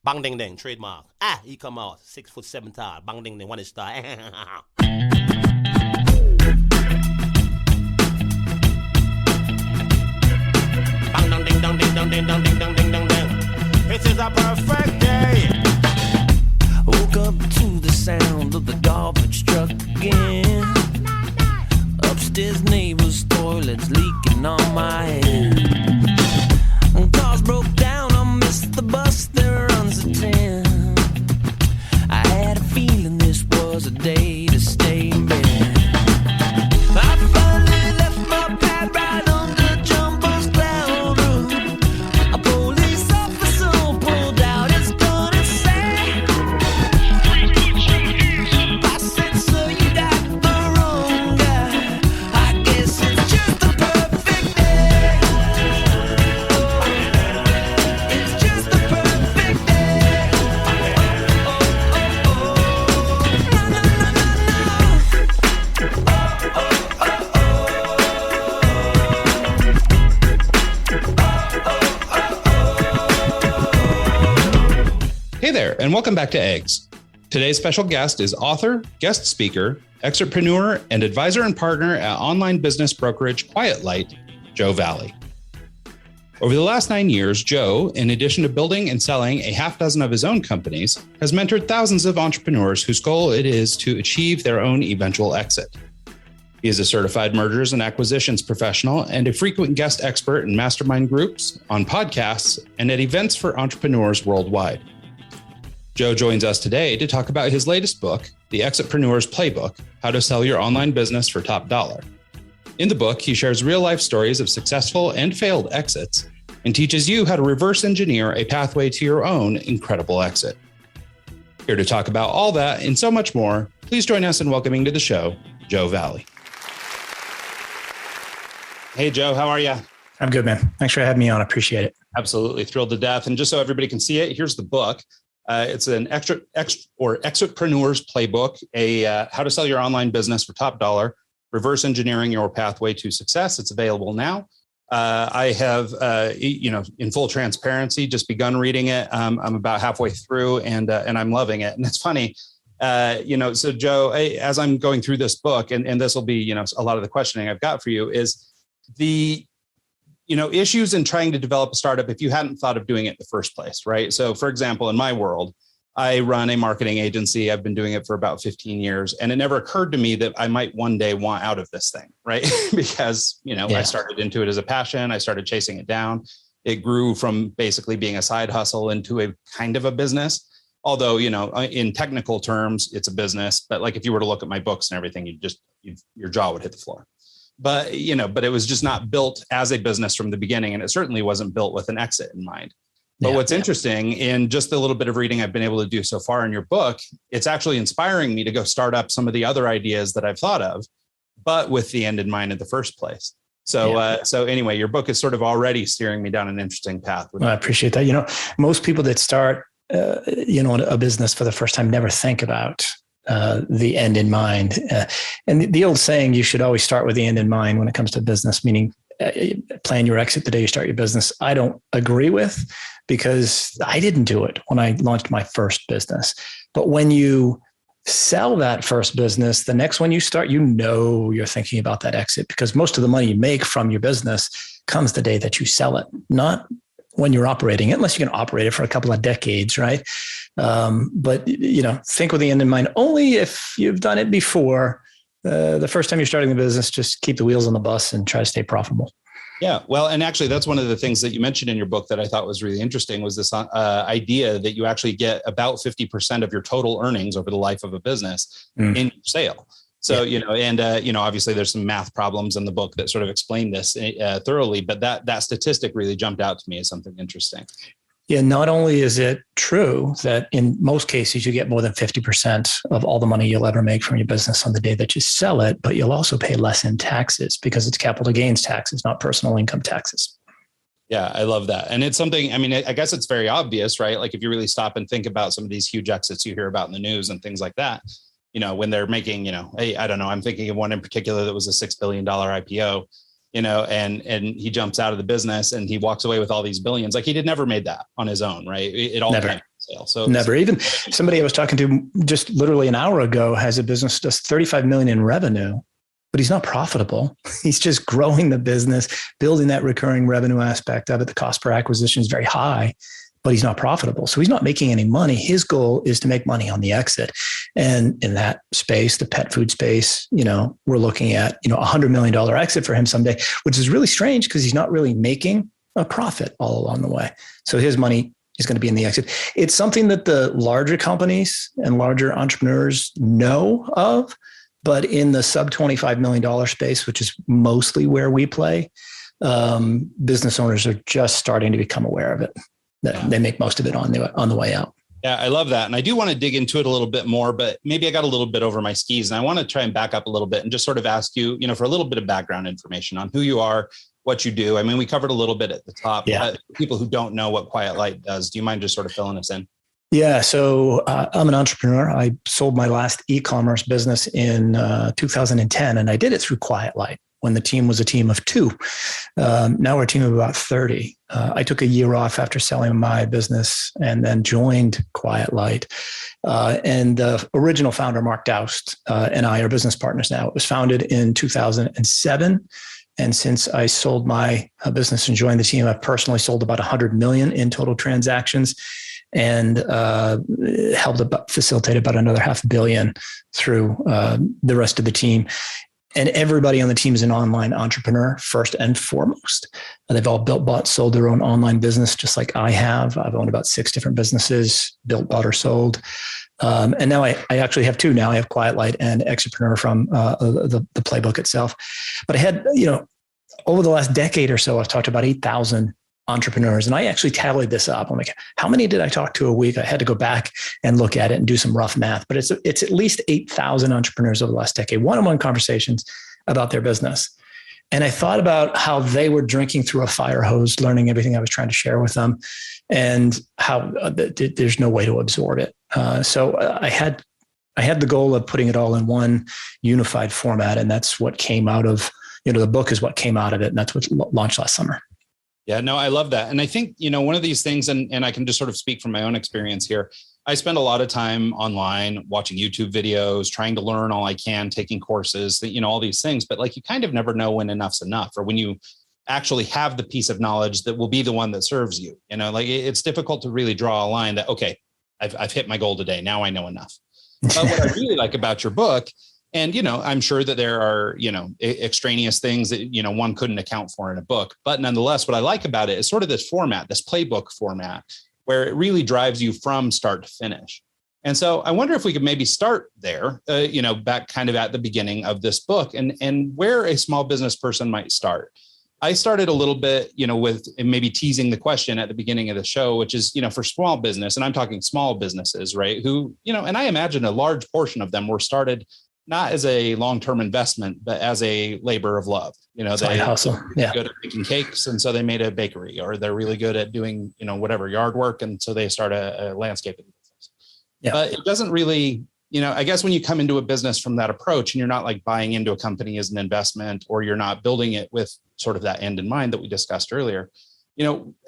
Bang ding ding, trademark. He come out 6'7" tall. Bang ding ding, one is star. Bang dong ding dong ding dong ding dong ding dong ding dong ding. It is a perfect day. Woke up to the sound of the garbage truck again. Upstairs neighbor's toilet's leaking on my head. Cars broke down, I missed the bus, there runs a 10. I had a feeling this was a day to stay in bed. I finally left my pad right under Jumbo's cloud roof. A police officer pulled out his gun and said, I said, sir, you got the wrong guy. I guess it's just the perfect day. It's just the perfect day. Na, na, na, na, Hey there, and welcome back to Eggs. Today's special guest is author, guest speaker, EXITpreneur, and advisor and partner at online business brokerage Quiet Light, Joe Valley. Over the last 9 years, Joe, in addition to building and selling a half dozen of his own companies, has mentored thousands of entrepreneurs whose goal it is to achieve their own eventual exit. He is a certified mergers and acquisitions professional and a frequent guest expert in mastermind groups, on podcasts, and at events for entrepreneurs worldwide. Joe joins us today to talk about his latest book, The EXITpreneur's Playbook, How to Sell Your Online Business for Top Dollar. In the book, he shares real-life stories of successful and failed exits and teaches you how to reverse engineer a pathway to your own incredible exit. Here to talk about all that and so much more, please join us in welcoming to the show, Joe Valley. Hey, Joe, how are you? I'm good, man. Thanks for having me on. I appreciate it. Absolutely. Thrilled to death. And just so everybody can see it, here's the book. It's an EXITpreneur's Playbook, how to sell your online business for top dollar, reverse engineering your pathway to success. It's available now. I have, in full transparency, just begun reading it. I'm about halfway through and I'm loving it. And it's funny, so Joe, as I'm going through this book, and this will be, a lot of the questioning I've got for you is the issues in trying to develop a startup if you hadn't thought of doing it in the first place, right? So for example, in my world, I run a marketing agency. I've been doing it for about 15 years. And it never occurred to me that I might one day want out of this thing, right? Because, I started into it as a passion. I started chasing it down. It grew from basically being a side hustle into a kind of a business. Although, in technical terms, it's a business. But like if you were to look at my books and everything, your jaw would hit the floor. But it was just not built as a business from the beginning. And it certainly wasn't built with an exit in mind. But what's interesting in just the little bit of reading I've been able to do so far in your book, it's actually inspiring me to go start up some of the other ideas that I've thought of, but with the end in mind in the first place. So, anyway, your book is sort of already steering me down an interesting path. Well, I appreciate that. Most people that start, a business for the first time never think about the end in mind. And the old saying, you should always start with the end in mind when it comes to business, meaning plan your exit the day you start your business. I don't agree with, because I didn't do it when I launched my first business. But when you sell that first business, the next one you start, you're thinking about that exit, because most of the money you make from your business comes the day that you sell it, not when you're operating it, unless you're going to operate it for a couple of decades, right? But think with the end in mind. Only if you've done it before. The first time you're starting the business, just keep the wheels on the bus and try to stay profitable. Yeah, well, and actually, that's one of the things that you mentioned in your book that I thought was really interesting was this idea that you actually get about 50% of your total earnings over the life of a business in your sale. So, obviously there's some math problems in the book that sort of explain this thoroughly, but that statistic really jumped out to me as something interesting. Yeah, not only is it true that in most cases you get more than 50% of all the money you'll ever make from your business on the day that you sell it, but you'll also pay less in taxes because it's capital gains taxes, not personal income taxes. Yeah, I love that. And it's something, I guess it's very obvious, right? Like if you really stop and think about some of these huge exits you hear about in the news and things like that, when they're making, I don't know, I'm thinking of one in particular that was a $6 billion IPO, and he jumps out of the business and he walks away with all these billions. Like he never made that on his own, right? It all came from sale. So never. Even somebody I was talking to just literally an hour ago has a business, does 35 million in revenue, but he's not profitable. He's just growing the business, building that recurring revenue aspect of it. The cost per acquisition is very high, but he's not profitable. So he's not making any money. His goal is to make money on the exit. And in that space, the pet food space, we're looking at, $100 million exit for him someday, which is really strange because he's not really making a profit all along the way. So his money is going to be in the exit. It's something that the larger companies and larger entrepreneurs know of, but in the sub $25 million space, which is mostly where we play, business owners are just starting to become aware of it. They make most of it on the way out. Yeah, I love that. And I do want to dig into it a little bit more, but maybe I got a little bit over my skis, and I want to try and back up a little bit and just sort of ask you, for a little bit of background information on who you are, what you do. I mean, we covered a little bit at the top. Yeah. People who don't know what Quiet Light does, do you mind just sort of filling us in? Yeah. So I'm an entrepreneur. I sold my last e-commerce business in 2010, and I did it through Quiet Light when the team was a team of 2. Now we're a team of about 30. I took a year off after selling my business and then joined Quiet Light. And the original founder, Mark Doust, and I are business partners now. It was founded in 2007. And since I sold my business and joined the team, I've personally sold about 100 million in total transactions and helped facilitate about another $500 million through the rest of the team. And everybody on the team is an online entrepreneur first and foremost. They've all built, bought, sold their own online business, just like I have. I've owned about 6 different businesses, built, bought, or sold. And now I actually have 2 now. I have Quiet Light and EXITpreneur from the Playbook itself. But I had, over the last decade or so, I've talked to about 8,000 entrepreneurs. And I actually tallied this up. I'm like, how many did I talk to a week? I had to go back and look at it and do some rough math, but it's at least 8,000 entrepreneurs over the last decade, one-on-one conversations about their business. And I thought about how they were drinking through a fire hose, learning everything I was trying to share with them, and how there's no way to absorb it. So I had the goal of putting it all in one unified format. And that's what came out of, the book is what came out of it. And that's what launched last summer. Yeah, no, I love that. And I think, one of these things, and I can just sort of speak from my own experience here. I spend a lot of time online watching YouTube videos, trying to learn all I can, taking courses, all these things. But you kind of never know when enough's enough, or when you actually have the piece of knowledge that will be the one that serves you. It's difficult to really draw a line that, okay, I've hit my goal today. Now I know enough. But what I really like about your book, and, I'm sure that there are, extraneous things that, one couldn't account for in a book. But nonetheless, what I like about it is sort of this format, this playbook format, where it really drives you from start to finish. And so I wonder if we could maybe start there, back kind of at the beginning of this book, and where a small business person might start. I started a little bit, with maybe teasing the question at the beginning of the show, which is, for small business, and I'm talking small businesses, right? Who, and I imagine a large portion of them were started not as a long-term investment, but as a labor of love. Side hustle. Yeah. Good at making cakes, and so they made a bakery, or they're really good at doing, whatever yard work, and so they start a landscaping business. Yeah. But it doesn't really, I guess when you come into a business from that approach, and you're not buying into a company as an investment, or you're not building it with sort of that end in mind that we discussed earlier,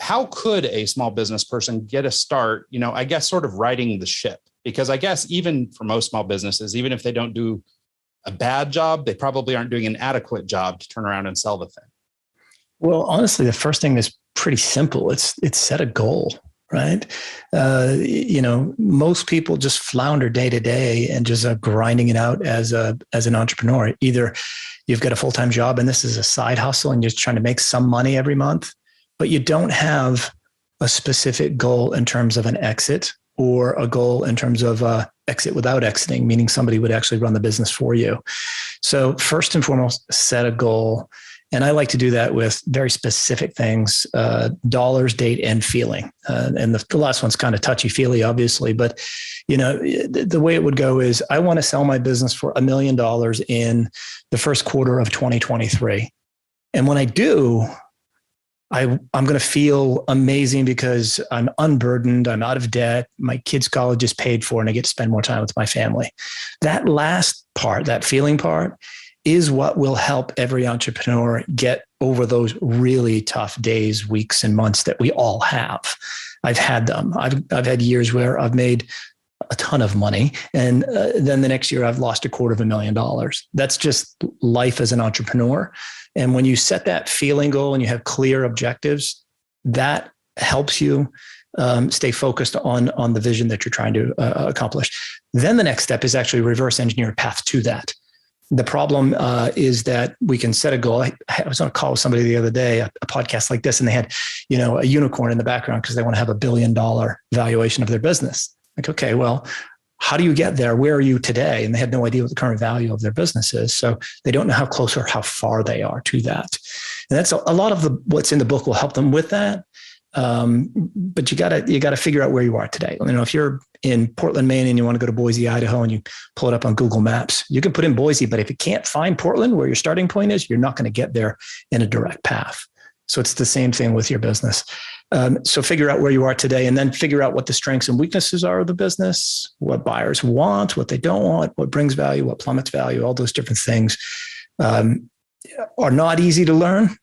how could a small business person get a start, I guess sort of riding the ship? Because I guess even for most small businesses, even if they don't do a bad job, they probably aren't doing an adequate job to turn around and sell the thing. Well, honestly, the first thing is pretty simple. It's set a goal, right? Most people just flounder day to day and just grinding it out as an entrepreneur. Either you've got a full-time job and this is a side hustle and you're just trying to make some money every month, but you don't have a specific goal in terms of an exit, or a goal in terms of exit without exiting, meaning somebody would actually run the business for you. So first and foremost, set a goal. And I like to do that with very specific things, dollars, date, and feeling. And the last one's kind of touchy-feely, obviously. But, the way it would go is, I want to sell my business for $1 million in the first quarter of 2023. And when I do, I'm going to feel amazing because I'm unburdened. I'm out of debt. My kids' college is paid for, and I get to spend more time with my family. That last part, that feeling part, is what will help every entrepreneur get over those really tough days, weeks, and months that we all have. I've had them. I've had years where I've made a ton of money. And then the next year I've lost $250,000. That's just life as an entrepreneur. And when you set that feeling goal and you have clear objectives, that helps you stay focused on the vision that you're trying to accomplish. Then the next step is actually reverse engineer a path to that. The problem is that we can set a goal. I was on a call with somebody the other day, a podcast like this, and they had, a unicorn in the background because they want to have $1 billion valuation of their business. Like, okay, well, how do you get there? Where are you today? And they have no idea what the current value of their business is. So they don't know how close or how far they are to that. And that's a lot of what's in the book will help them with that. But you gotta figure out where you are today. If you're in Portland, Maine, and you want to go to Boise, Idaho, and you pull it up on Google Maps, you can put in Boise, but if you can't find Portland where your starting point is, you're not going to get there in a direct path. So it's the same thing with your business. So figure out where you are today, and then figure out what the strengths and weaknesses are of the business, what buyers want, what they don't want, what brings value, what plummets value, all those different things are not easy to learn,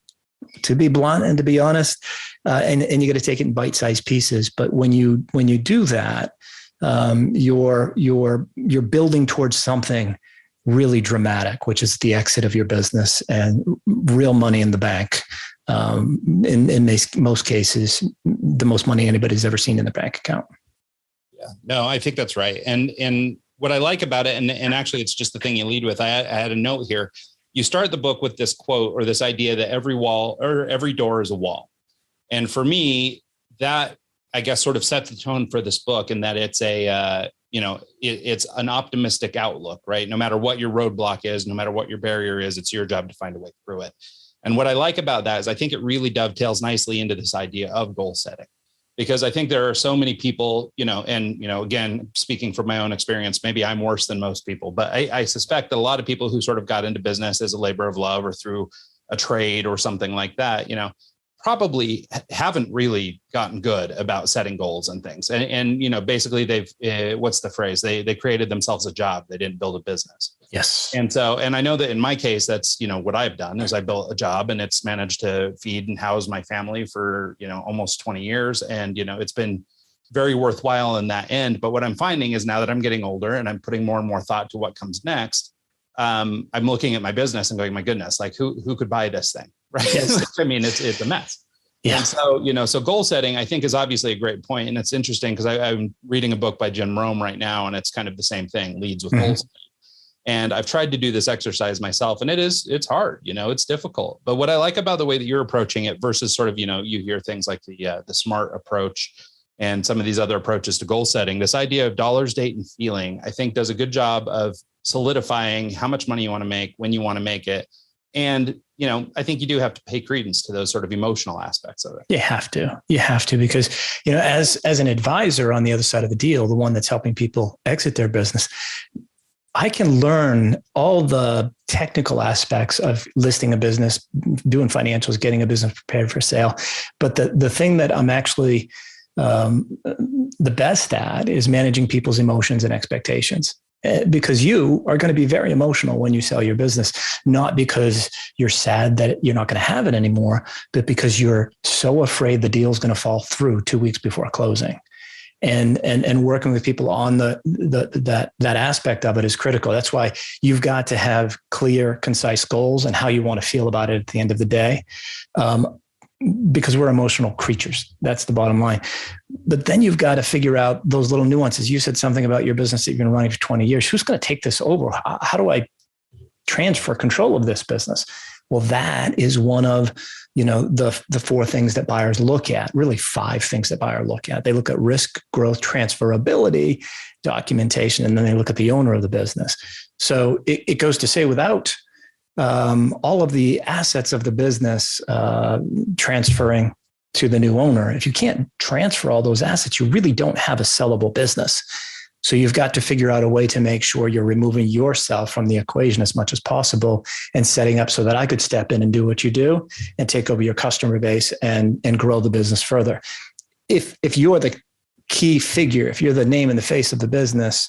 to be blunt and to be honest. And you got to take it in bite-sized pieces. But when you do that, you're building towards something really dramatic, which is the exit of your business and real money in the bank. In most cases, the most money anybody's ever seen in the bank account. Yeah, no, I think that's right. And what I like about it, and actually it's just the thing you lead with, I had a note here. You start the book with this quote or this idea that every wall or every door is a wall. And for me, that I guess sort of sets the tone for this book, in that it's it's an optimistic outlook, right? No matter what your roadblock is, no matter what your barrier is, it's your job to find a way through it. And what I like about that is I think it really dovetails nicely into this idea of goal setting, because I think there are so many people, again, speaking from my own experience, maybe I'm worse than most people, but I suspect that a lot of people who sort of got into business as a labor of love or through a trade or something like that, probably haven't really gotten good about setting goals and things. And basically they've, what's the phrase? They created themselves a job. They didn't build a business. Yes. And I know that in my case, that's, what I've done is I built a job, and it's managed to feed and house my family for, almost 20 years. And, it's been very worthwhile in that end. But what I'm finding is now that I'm getting older and I'm putting more and more thought to what comes next, I'm looking at my business and going, my goodness, like who could buy this thing? Right. Yes. I mean, it's a mess. Yeah. And so goal setting, I think, is obviously a great point. And it's interesting because I'm reading a book by Jim Rohn right now, and it's kind of the same thing, leads with goal setting. And I've tried to do this exercise myself, and it's hard, it's difficult. But what I like about the way that you're approaching it versus sort of, you hear things like the SMART approach and some of these other approaches to goal setting, this idea of dollars, date, and feeling, I think does a good job of solidifying how much money you want to make, when you want to make it. And, I think you do have to pay credence to those sort of emotional aspects of it. You have to, because, as an advisor on the other side of the deal, the one that's helping people exit their business, I can learn all the technical aspects of listing a business, doing financials, getting a business prepared for sale. But the thing that I'm actually the best at is managing people's emotions and expectations. Because you are going to be very emotional when you sell your business, not because you're sad that you're not going to have it anymore, but because you're so afraid the deal is going to fall through 2 weeks before closing. And working with people on that aspect of it is critical. That's why you've got to have clear, concise goals and how you want to feel about it at the end of the day. Because we're emotional creatures. That's the bottom line. But then you've got to figure out those little nuances. You said something about your business that you've been running for 20 years. Who's going to take this over? How do I transfer control of this business? Well, that is one of, the 4 things that buyers look at, really 5 things that buyers look at. They look at risk, growth, transferability, documentation, and then they look at the owner of the business. So it goes to say, without all of the assets of the business transferring to the new owner, if you can't transfer all those assets, you really don't have a sellable business. So you've got to figure out a way to make sure you're removing yourself from the equation as much as possible and setting up so that I could step in and do what you do and take over your customer base and grow the business further. If you're the key figure, if you're the name and the face of the business,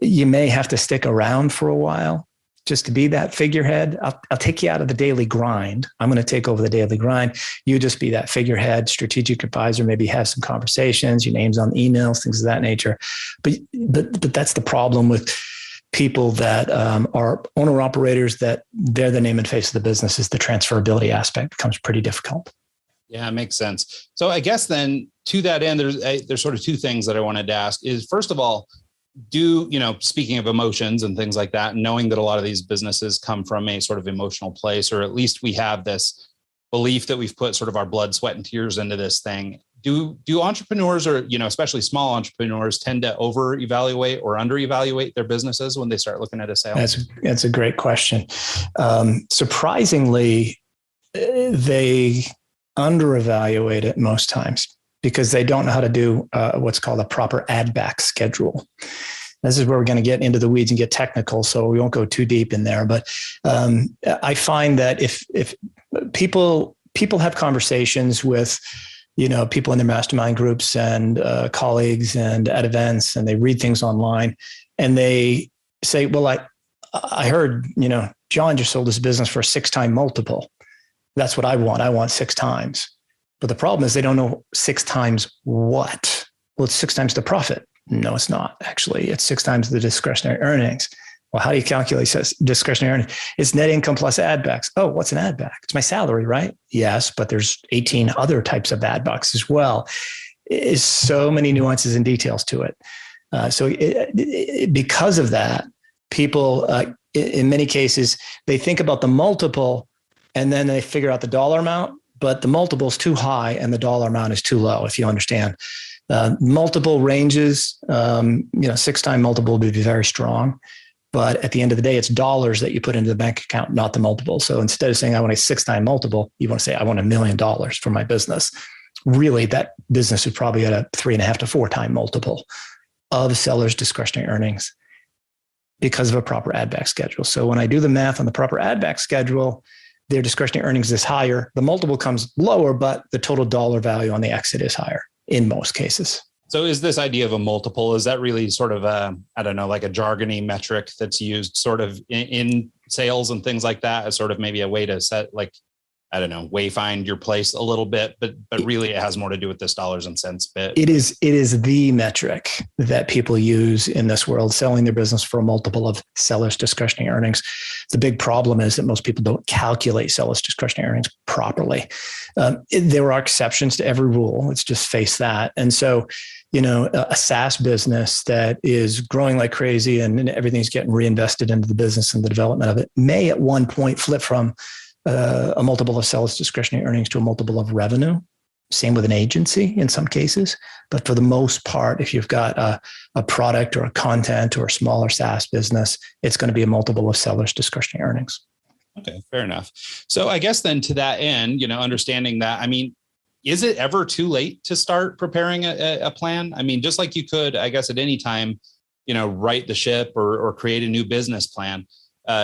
you may have to stick around for a while just to be that figurehead. I'll take you out of the daily grind. I'm going to take over the daily grind. You just be that figurehead, strategic advisor, maybe have some conversations, your name's on emails, things of that nature. But that's the problem with people that are owner operators, that they're the name and face of the business, is the transferability aspect becomes pretty difficult. Yeah, it makes sense. So I guess then to that end, there's sort of two things that I wanted to ask is, first of all, speaking of emotions and things like that, and knowing that a lot of these businesses come from a sort of emotional place, or at least we have this belief that we've put sort of our blood, sweat, and tears into this thing. Do entrepreneurs, or, especially small entrepreneurs, tend to over evaluate or under evaluate their businesses when they start looking at a sale? That's a great question. Surprisingly, they under evaluate it most times because they don't know how to do what's called a proper add back schedule. This is where we're going to get into the weeds and get technical, so we won't go too deep in there. But I find that if people have conversations with people in their mastermind groups and colleagues and at events, and they read things online, and they say, "Well, I heard John just sold his business for a 6-time multiple. That's what I want. I want 6 times." But the problem is they don't know 6 times what. Well, it's 6 times the profit. No, it's not. Actually, it's 6 times the discretionary earnings. Well, how do you calculate discretionary earnings? It's net income plus add backs. Oh, what's an add back? It's my salary, right? Yes, but there's 18 other types of add backs as well. It's so many nuances and details to it. Because of that, people, in many cases, they think about the multiple and then they figure out the dollar amount, but the multiple is too high and the dollar amount is too low, if you understand. Multiple ranges, 6-time multiple would be very strong. But at the end of the day, it's dollars that you put into the bank account, not the multiple. So instead of saying, I want a 6-time multiple, you want to say, I want $1 million for my business. Really, that business is probably at a 3.5 to 4-time multiple of sellers' discretionary earnings because of a proper add back schedule. So when I do the math on the proper add back schedule, their discretionary earnings is higher. The multiple comes lower, but the total dollar value on the exit is higher in most cases. So is this idea of a multiple, is that really sort of like a jargony metric that's used sort of in sales and things like that as sort of maybe a way to set, wayfind your place a little bit, but really it has more to do with this dollars and cents bit. It is the metric that people use in this world, selling their business for a multiple of sellers' discretionary earnings. The big problem is that most people don't calculate sellers' discretionary earnings properly. There are exceptions to every rule. Let's just face that. And so, a SaaS business that is growing like crazy and everything's getting reinvested into the business and the development of it may at one point flip from a multiple of sellers' discretionary earnings to a multiple of revenue. Same with an agency in some cases. But for the most part, if you've got a product or a content or a smaller SaaS business, it's going to be a multiple of sellers' discretionary earnings. Okay, fair enough. So I guess then to that end, understanding that, is it ever too late to start preparing a plan? Just like you could, I guess, at any time, right the ship or create a new business plan.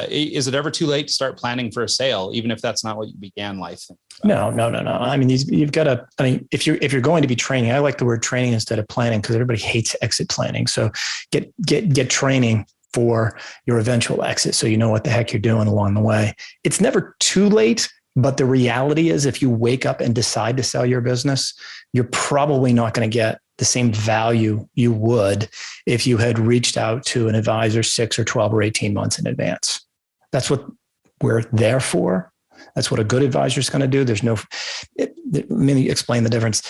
Is it ever too late to start planning for a sale, even if that's not what you began life thinking about? No. You've got to, if you're going to be training, I like the word training instead of planning because everybody hates exit planning. So get training for your eventual exit so you know what the heck you're doing along the way. It's never too late, but the reality is if you wake up and decide to sell your business, you're probably not going to get the same value you would if you had reached out to an advisor 6 or 12 or 18 months in advance. That's what we're there for. That's what a good advisor is going to do. Let me explain the difference.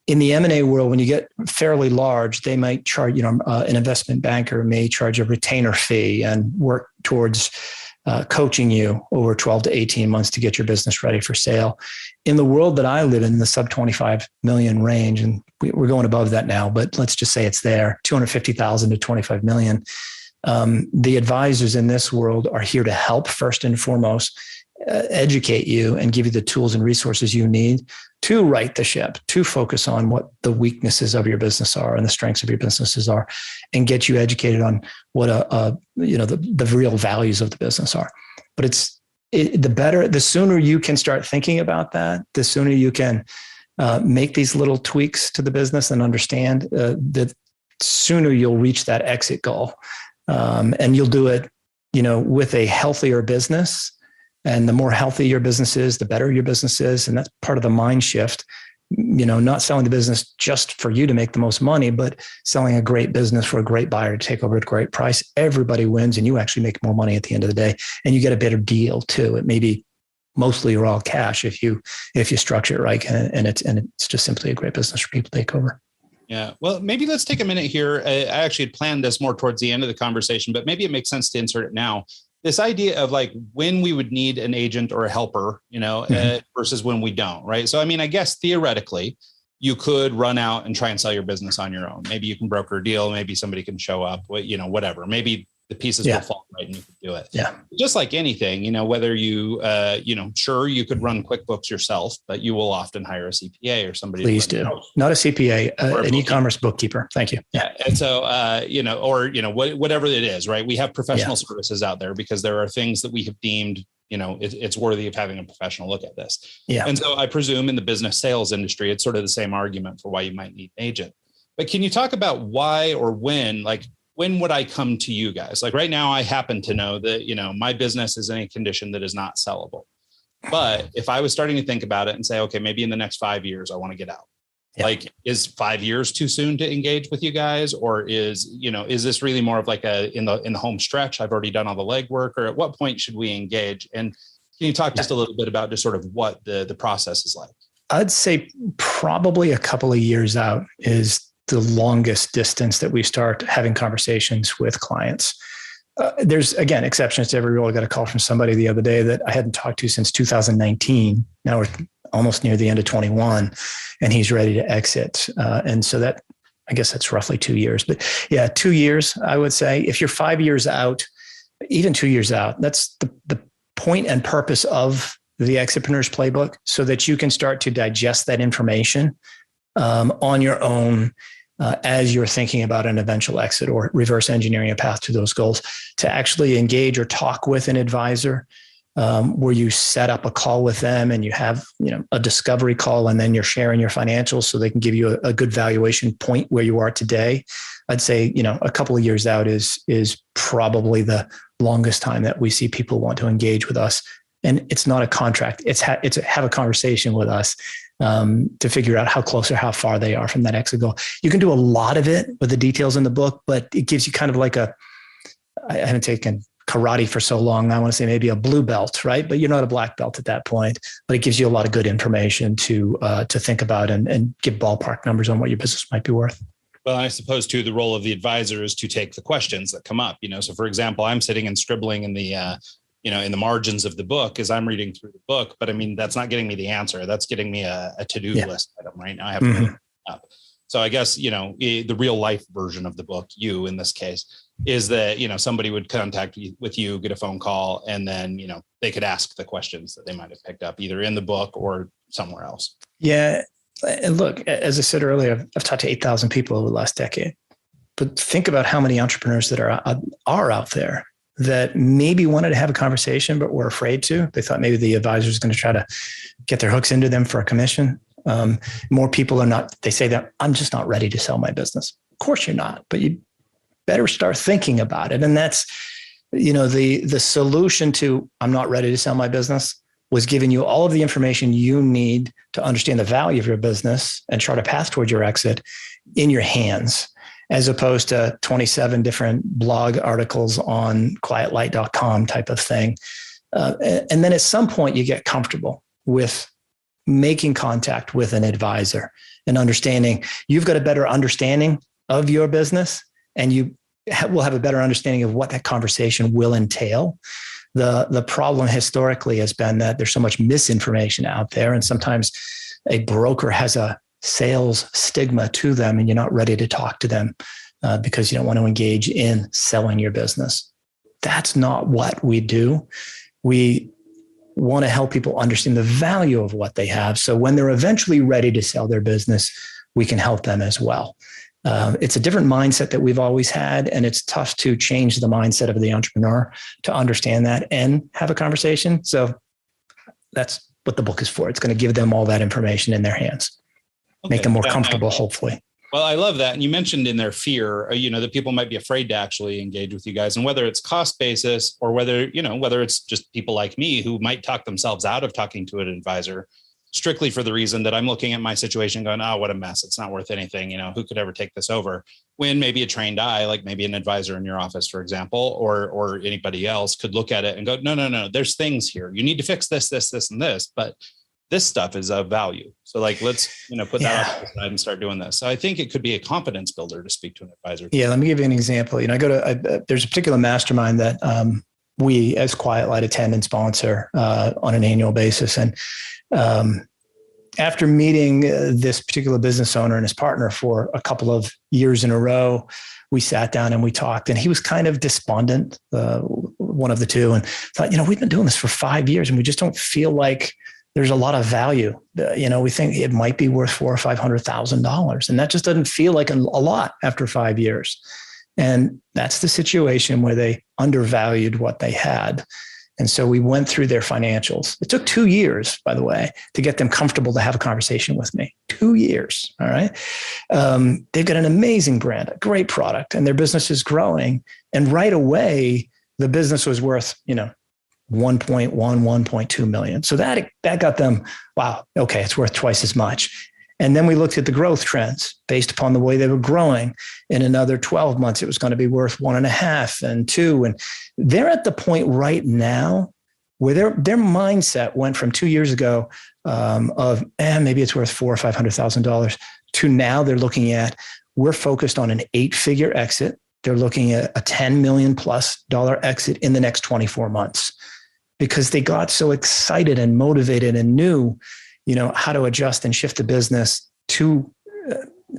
In the M&A world, when you get fairly large, they might charge, an investment banker may charge a retainer fee and work towards coaching you over 12 to 18 months to get your business ready for sale. In the world that I live in the sub 25 million range, and we're going above that now, but let's just say it's there, 250,000 to 25 million. The advisors in this world are here to help first and foremost, educate you and give you the tools and resources you need to right the ship, to focus on what the weaknesses of your business are and the strengths of your businesses are, and get you educated on what the real values of the business are. But the sooner you can start thinking about that, the sooner you can make these little tweaks to the business and understand the sooner you'll reach that exit goal. And you'll do it with a healthier business, and the more healthy your business is, the better your business is. And that's part of the mind shift, not selling the business just for you to make the most money, but selling a great business for a great buyer to take over at a great price. Everybody wins, and you actually make more money at the end of the day, and you get a better deal too. It may be mostly or all cash if you structure it right, and it's just simply a great business for people to take over. Yeah. Well, maybe let's take a minute here. I actually had planned this more towards the end of the conversation, but maybe it makes sense to insert it now. This idea of like when we would need an agent or a helper, versus when we don't, right? So, I mean, I guess theoretically, you could run out and try and sell your business on your own. Maybe you can broker a deal. Maybe somebody can show up, whatever. Maybe the pieces will fall right and you can do it. Yeah. Just like anything, whether you, sure, you could run QuickBooks yourself, but you will often hire a CPA or somebody. Please do. Not a CPA, an e-commerce bookkeeper. Thank you. Yeah. And so, whatever it is, right? We have professional services out there because there are things that we have deemed, it's worthy of having a professional look at this. Yeah. And so I presume in the business sales industry, it's sort of the same argument for why you might need an agent. But can you talk about why or when would I come to you guys? Like right now, I happen to know that, my business is in a condition that is not sellable. But if I was starting to think about it and say, okay, maybe in the next 5 years, I want to get out. Yeah. Like, is 5 years too soon to engage with you guys? Or is this really more of like in the home stretch? I've already done all the legwork, or at what point should we engage? And can you talk just a little bit about just sort of what the process is like? I'd say probably a couple of years out is the longest distance that we start having conversations with clients. There's, again, exceptions to every rule. I got a call from somebody the other day that I hadn't talked to since 2019. Now we're almost near the end of 21 and he's ready to exit. And so I guess that's roughly 2 years, but 2 years, I would say. If you're 5 years out, even 2 years out, that's the point and purpose of the EXITpreneur's Playbook, so that you can start to digest that information on your own as you're thinking about an eventual exit or reverse engineering a path to those goals, to actually engage or talk with an advisor where you set up a call with them and you have a discovery call, and then you're sharing your financials so they can give you a good valuation point where you are today. I'd say a couple of years out is probably the longest time that we see people want to engage with us. And it's not a contract. It's have a conversation with us to figure out how close or how far they are from that exit goal. You can do a lot of it with the details in the book, but it gives you kind of like I haven't taken karate for so long. I want to say maybe a blue belt, right? But you're not a black belt at that point, but it gives you a lot of good information to think about and give ballpark numbers on what your business might be worth. Well, I suppose too, the role of the advisor is to take the questions that come up, So for example, I'm sitting and scribbling in the, in the margins of the book as I'm reading through the book, but I mean, that's not getting me the answer. That's getting me a to-do list item right now. I have to clean it up. So I guess, the real life version of the book, you in this case, is that, somebody would contact with you, get a phone call, and then, they could ask the questions that they might have picked up either in the book or somewhere else. Yeah. And look, as I said earlier, I've talked to 8,000 people over the last decade, but think about how many entrepreneurs that are out there that maybe wanted to have a conversation, but were afraid to. They thought maybe the advisor is going to try to get their hooks into them for a commission. More people are not, they say that I'm just not ready to sell my business. Of course you're not, but you better start thinking about it. And that's, the solution to I'm not ready to sell my business was giving you all of the information you need to understand the value of your business and chart a path towards your exit in your hands, as opposed to 27 different blog articles on quietlight.com type of thing. And then at some point you get comfortable with making contact with an advisor and understanding you've got a better understanding of your business, and you will have a better understanding of what that conversation will entail. The problem historically has been that there's so much misinformation out there, and sometimes a broker has a sales stigma to them and you're not ready to talk to them because you don't want to engage in selling your business. That's not what we do. We want to help people understand the value of what they have, so when they're eventually ready to sell their business, we can help them as well. It's a different mindset that we've always had, and it's tough to change the mindset of the entrepreneur to understand that and have a conversation. So that's what the book is for. It's going to give them all that information in their hands, make them more comfortable, hopefully. Well, I love that. And you mentioned in their fear, that people might be afraid to actually engage with you guys, and whether it's cost basis or whether it's just people like me who might talk themselves out of talking to an advisor strictly for the reason that I'm looking at my situation going, oh, what a mess. It's not worth anything. Who could ever take this over? When maybe a trained eye, like maybe an advisor in your office, for example, or anybody else could look at it and go, no, there's things here. You need to fix this, and this, but this stuff is of value. So like, let's, put that off to the side and start doing this. So I think it could be a confidence builder to speak to an advisor. Yeah. Let me give you an example. There's a particular mastermind that we as Quiet Light attend and sponsor on an annual basis. And after meeting this particular business owner and his partner for a couple of years in a row, we sat down and we talked, and he was kind of despondent, one of the two, and thought, we've been doing this for 5 years and we just don't feel like there's a lot of value. We think it might be worth $400,000 or $500,000. And that just doesn't feel like a lot after 5 years. And that's the situation where they undervalued what they had. And so we went through their financials. It took 2 years, by the way, to get them comfortable to have a conversation with me. 2 years. All right. They've got an amazing brand, a great product, and their business is growing. And right away, the business was worth, 1.2 million. So that got them, wow, okay, it's worth twice as much. And then we looked at the growth trends based upon the way they were growing. In another 12 months, it was going to be worth 1.5 and 2. And they're at the point right now where their mindset went from 2 years ago of maybe it's worth $400,000 or $500,000 to now they're looking at, we're focused on an 8-figure exit. They're looking at a $10 million plus exit in the next 24 months. Because they got so excited and motivated and knew, how to adjust and shift the business to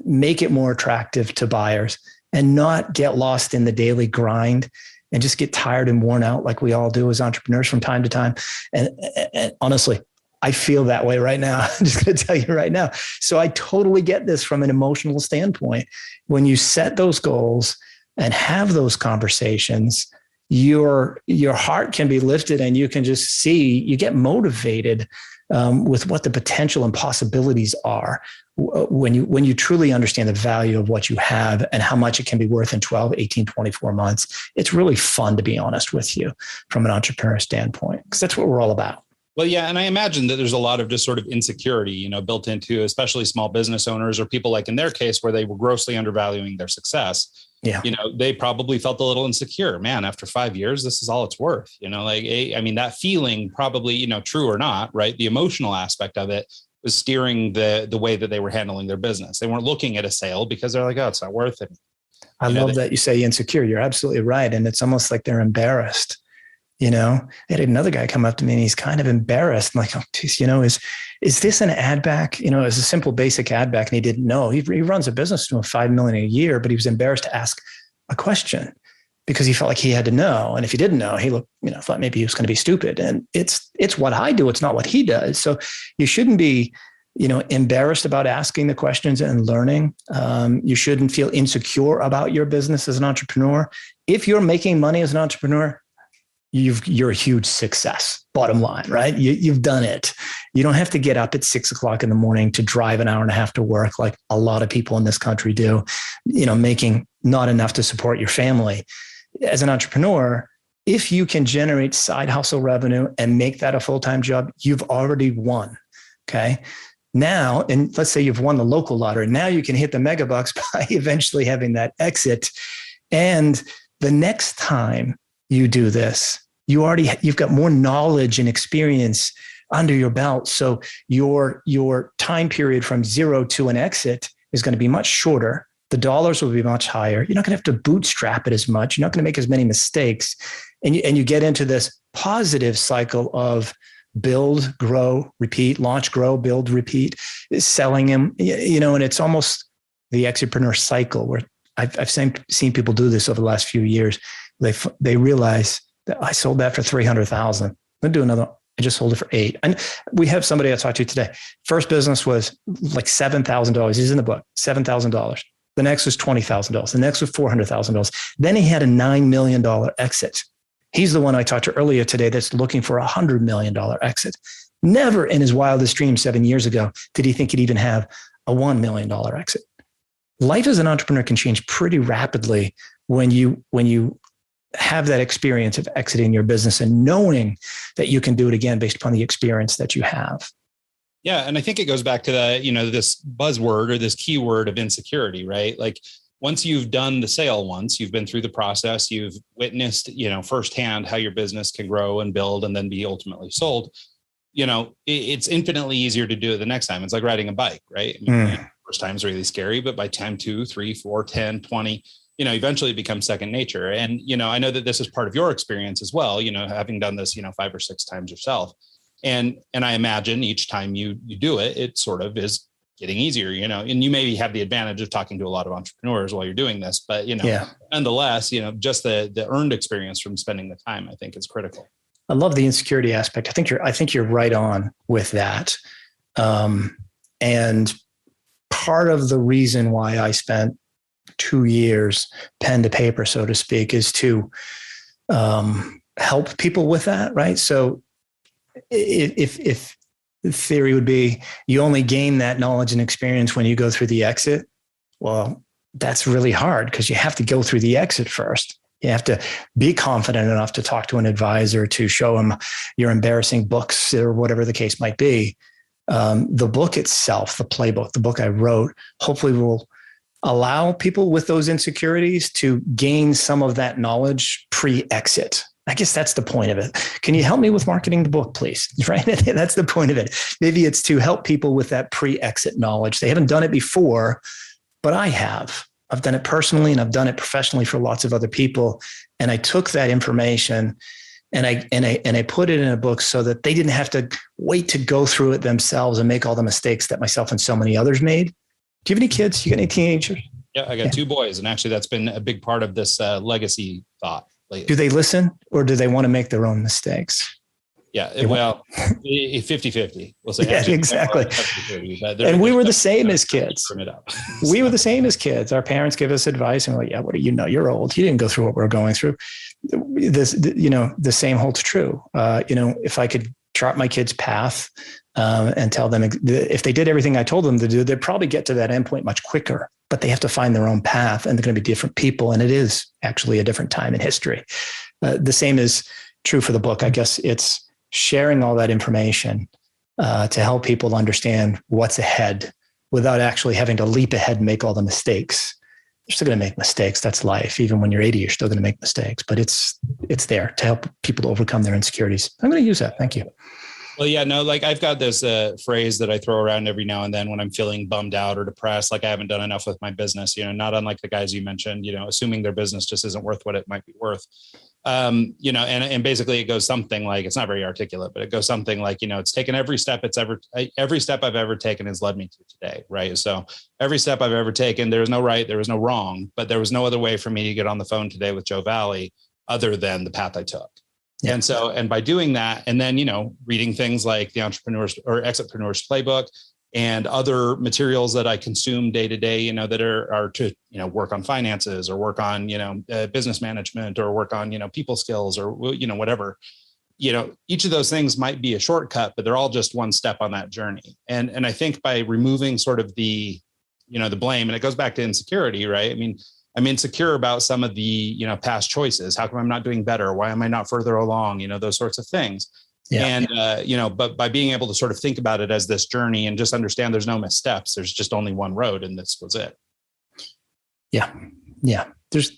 make it more attractive to buyers and not get lost in the daily grind and just get tired and worn out like we all do as entrepreneurs from time to time. And honestly, I feel that way right now. I'm just going to tell you right now. So I totally get this from an emotional standpoint. When you set those goals and have those conversations, your heart can be lifted and you can just see, you get motivated with what the potential and possibilities are when you truly understand the value of what you have and how much it can be worth in 12, 18, 24 months. It's really fun, to be honest with you, from an entrepreneur standpoint, because that's what we're all about. Well, yeah. And I imagine that there's a lot of just sort of insecurity, built into especially small business owners or people like in their case where they were grossly undervaluing their success. Yeah. They probably felt a little insecure, man, after 5 years, this is all it's worth, that feeling probably, true or not, right. The emotional aspect of it was steering the way that they were handling their business. They weren't looking at a sale because they're like, oh, it's not worth it. I love that you say insecure. You're absolutely right. And it's almost like they're embarrassed. They had another guy come up to me and he's kind of embarrassed. I'm like, oh, geez, is this an ad back? It's a simple basic ad back. And he didn't know. He runs a business doing $5 million a year, but he was embarrassed to ask a question because he felt like he had to know. And if he didn't know, he thought maybe he was going to be stupid. And it's what I do. It's not what he does. So you shouldn't be, embarrassed about asking the questions and learning. You shouldn't feel insecure about your business as an entrepreneur. If you're making money as an entrepreneur, you're a huge success, bottom line, right? You've done it. You don't have to get up at 6 o'clock in the morning to drive an hour and a half to work like a lot of people in this country do, making not enough to support your family. As an entrepreneur, if you can generate side hustle revenue and make that a full-time job, you've already won. Okay. Now, and let's say you've won the local lottery. Now you can hit the mega bucks by eventually having that exit. And the next time you do this, you've got more knowledge and experience under your belt. So your time period from zero to an exit is going to be much shorter. The dollars will be much higher. You're not going to have to bootstrap it as much. You're not going to make as many mistakes. And you get into this positive cycle of build, grow, repeat, launch, grow, build, repeat, selling them, and it's almost the EXITpreneur cycle where I've seen people do this over the last few years. They realize that I sold that for $300,000. I'm going to do another. I just sold it for $8,000. And we have somebody I talked to today. First business was like $7,000. He's in the book, $7,000. The next was $20,000. The next was $400,000. Then he had a $9 million exit. He's the one I talked to earlier today that's looking for a $100 million exit. Never in his wildest dreams 7 years ago did he think he'd even have a $1 million exit. life as an entrepreneur can change pretty rapidly when you have that experience of exiting your business and knowing that you can do it again based upon the experience that you have. Yeah. And I think it goes back to the, this buzzword or this keyword of insecurity, right? Like once you've done the sale once, you've been through the process, you've witnessed, firsthand how your business can grow and build and then be ultimately sold. It's infinitely easier to do it the next time. It's like riding a bike, right? I mean, first time's really scary, but by time 2, 3, 4, 10, 20, eventually it becomes second nature. And, I know that this is part of your experience as well, having done this, 5 or 6 times yourself. And I imagine each time you do it, it sort of is getting easier, and you maybe have the advantage of talking to a lot of entrepreneurs while you're doing this, but, nonetheless, just the earned experience from spending the time, I think is critical. I love the insecurity aspect. I think you're right on with that. And part of the reason why I spent 2 years pen to paper, so to speak, is to help people with that. Right. So if the theory would be you only gain that knowledge and experience when you go through the exit, well, that's really hard because you have to go through the exit first. You have to be confident enough to talk to an advisor, to show them your embarrassing books or whatever the case might be. The book itself, the Playbook, the book I wrote, hopefully will allow people with those insecurities to gain some of that knowledge pre-exit. I guess that's the point of it. Can you help me with marketing the book, please? Right? That's the point of it. Maybe it's to help people with that pre-exit knowledge. They haven't done it before, but I have. I've done it personally and I've done it professionally for lots of other people. And I took that information and I put it in a book so that they didn't have to wait to go through it themselves and make all the mistakes that myself and so many others made. Do you have any kids? You got any teenagers? Yeah, I got 2 boys. And actually that's been a big part of this legacy thought lately. Do they listen or do they want to make their own mistakes? Yeah, well, 50-50. We'll say. Yeah, exactly. And we were the same as kids. We were the same as kids. Our parents give us advice and we're like, yeah, what do you know? You're old. You didn't go through what we're going through. The same holds true. If I could chart my kids' path and tell them if they did everything I told them to do, they'd probably get to that endpoint much quicker. But they have to find their own path and they're going to be different people. And it is actually a different time in history. The same is true for the book. I guess it's sharing all that information to help people understand what's ahead without actually having to leap ahead and make all the mistakes. You're still going to make mistakes. That's life. Even when you're 80, you're still going to make mistakes, but it's there to help people to overcome their insecurities. I'm going to use that. Thank you. Well, yeah, no, like I've got this phrase that I throw around every now and then when I'm feeling bummed out or depressed, like I haven't done enough with my business, not unlike the guys you mentioned, assuming their business just isn't worth what it might be worth. And basically it goes something like, it's not very articulate, but it goes something like, it's taken every step I've ever taken has led me to today. Right. So every step I've ever taken, there was no right, there was no wrong, but there was no other way for me to get on the phone today with Joe Valley other than the path I took. Yeah. And by doing that, and then, reading things like the EXITpreneur's Playbook and other materials that I consume day to day, that are to, work on finances or work on, business management or work on, people skills or, whatever, each of those things might be a shortcut, but they're all just one step on that journey. And I think by removing sort of the blame, and it goes back to insecurity, right? I mean, I'm insecure about some of the, past choices. How come I'm not doing better? Why am I not further along? Those sorts of things. Yeah. And, but by being able to sort of think about it as this journey and just understand there's no missteps, there's just only one road and this was it. Yeah. Yeah. There's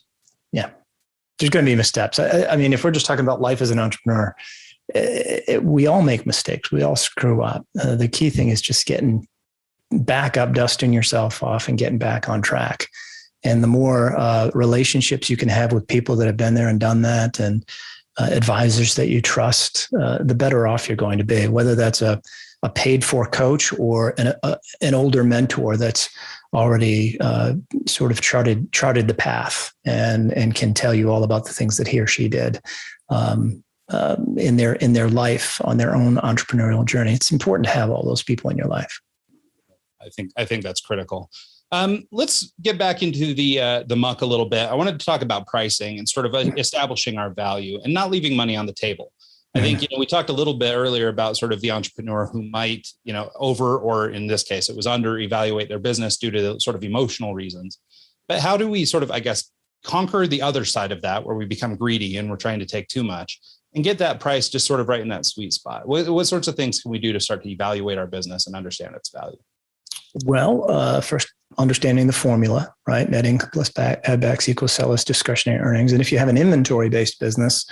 going to be missteps. I mean, if we're just talking about life as an entrepreneur, we all make mistakes. We all screw up. The key thing is just getting back up, dusting yourself off and getting back on track. And the more relationships you can have with people that have been there and done that and advisors that you trust, the better off you're going to be, whether that's a paid for coach or an older mentor that's already sort of charted the path and can tell you all about the things that he or she did in their life on their own entrepreneurial journey. It's important to have all those people in your life. I think that's critical. Let's get back into the muck a little bit. I wanted to talk about pricing and sort of establishing our value and not leaving money on the table. I think, we talked a little bit earlier about sort of the entrepreneur who might, over, or in this case, it was under evaluate their business due to sort of emotional reasons. But how do we sort of, I guess, conquer the other side of that where we become greedy and we're trying to take too much and get that price just sort of right in that sweet spot? What sorts of things can we do to start to evaluate our business and understand its value? Well, first, understanding the formula, right? Net income plus add backs equals seller's discretionary earnings. And if you have an inventory-based business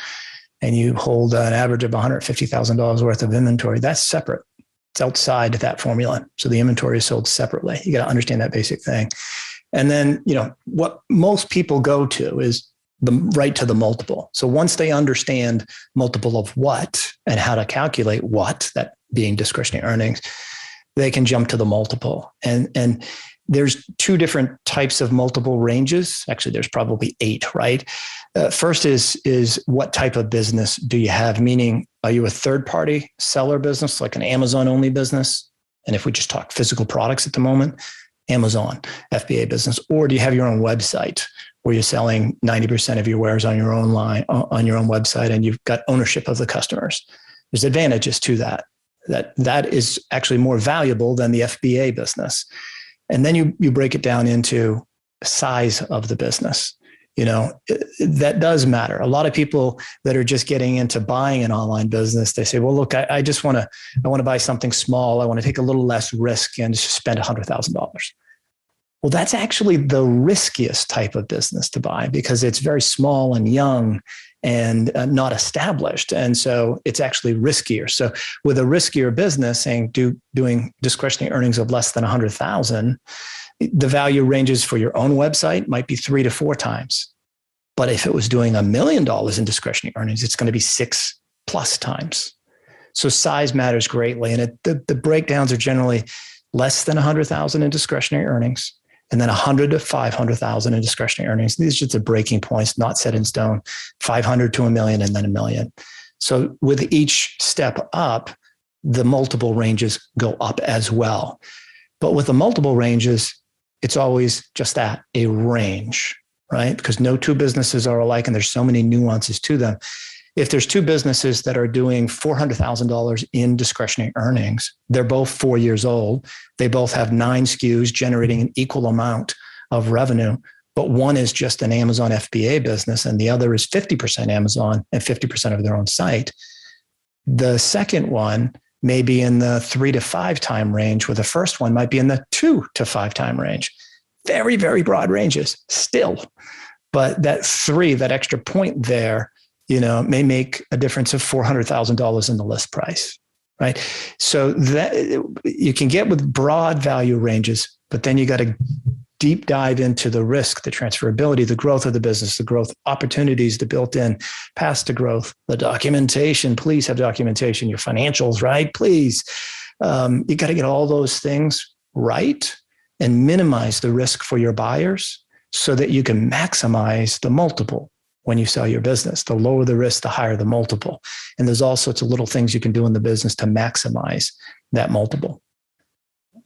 and you hold an average of $150,000 worth of inventory, that's separate. It's outside of that formula. So the inventory is sold separately. You got to understand that basic thing. And then, what most people go to is right to the multiple. So once they understand multiple of what and how to calculate what, that being discretionary earnings, they can jump to the multiple. And there's two different types of multiple ranges. Actually, there's probably 8, right? First is what type of business do you have? Meaning, are you a third-party seller business, like an Amazon-only business? And if we just talk physical products at the moment, Amazon, FBA business. Or do you have your own website where you're selling 90% of your wares on your own line, on your own website, and you've got ownership of the customers? There's advantages to that. That is actually more valuable than the FBA business. And then you break it down into size of the business. That does matter. A lot of people that are just getting into buying an online business, they say, well, look, I want to buy something small. I want to take a little less risk and just spend $100,000. Well, that's actually the riskiest type of business to buy because it's very small and young and not established. And so it's actually riskier. So with a riskier business saying doing discretionary earnings of less than 100,000, the value ranges for your own website might be 3 to 4 times. But if it was doing $1 million in discretionary earnings, it's going to be 6+ times. So size matters greatly. And the breakdowns are generally less than 100,000 in discretionary earnings, and then 100 to 500,000 in discretionary earnings. These are just the breaking points, not set in stone. 500 to $1 million, and then $1 million. So with each step up, the multiple ranges go up as well. But with the multiple ranges, it's always just that, a range, right? Because no two businesses are alike, and there's so many nuances to them. If there's two businesses that are doing $400,000 in discretionary earnings, they're both 4 years old. They both have 9 SKUs generating an equal amount of revenue, but one is just an Amazon FBA business and the other is 50% Amazon and 50% of their own site. The second one may be in the 3 to 5 time range, where the first one might be in the 2 to 5 time range. Very, very broad ranges still. But that 3, that extra point there, may make a difference of $400,000 in the list price, right? So that you can get with broad value ranges, but then you got to deep dive into the risk, the transferability, the growth of the business, the growth opportunities, the built-in paths to growth, the documentation. Please have documentation, your financials, right? Please. You got to get all those things right and minimize the risk for your buyers so that you can maximize the multiple when you sell your business. The lower the risk, the higher the multiple. And there's all sorts of little things you can do in the business to maximize that multiple.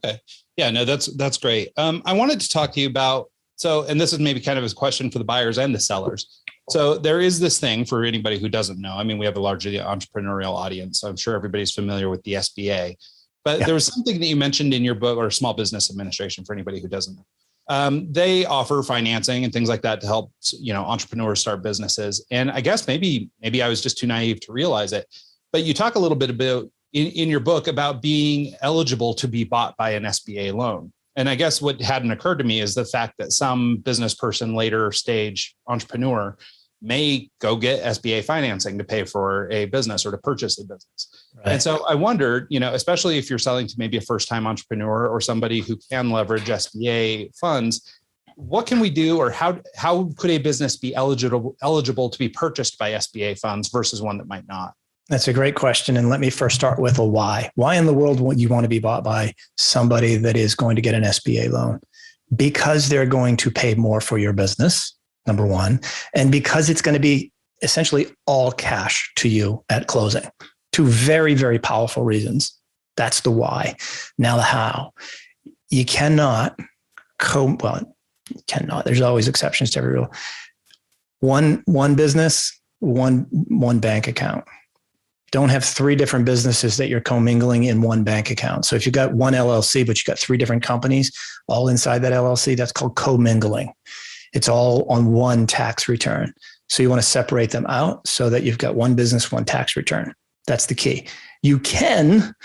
Okay. Yeah, no, that's great. I wanted to talk to you about, and this is maybe kind of a question for the buyers and the sellers. So there is this thing for anybody who doesn't know. I mean, we have a largely entrepreneurial audience, so I'm sure everybody's familiar with the SBA. But There was something that you mentioned in your book, or Small Business Administration, for anybody who doesn't know. They offer financing and things like that to help, entrepreneurs start businesses. And I guess maybe I was just too naive to realize it, but you talk a little bit about in your book about being eligible to be bought by an SBA loan. And I guess what hadn't occurred to me is the fact that some business person, later stage entrepreneur, may go get SBA financing to pay for a business or to purchase a business. Right. And so I wondered, especially if you're selling to maybe a first-time entrepreneur or somebody who can leverage SBA funds, what can we do, or how could a business be eligible to be purchased by SBA funds versus one that might not? That's a great question. And let me first start with a why. Why in the world would you want to be bought by somebody that is going to get an SBA loan? Because they're going to pay more for your business, number one, and because it's going to be essentially all cash to you at closing. 2 very, very powerful reasons. That's the why. Now the how. You cannot, there's always exceptions to every rule. One business, one bank account. Don't have three different businesses that you're commingling in one bank account. So if you've got one LLC, but you've got three different companies all inside that LLC, that's called commingling. It's all on one tax return. So you want to separate them out so that you've got one business, one tax return. That's the key. You can,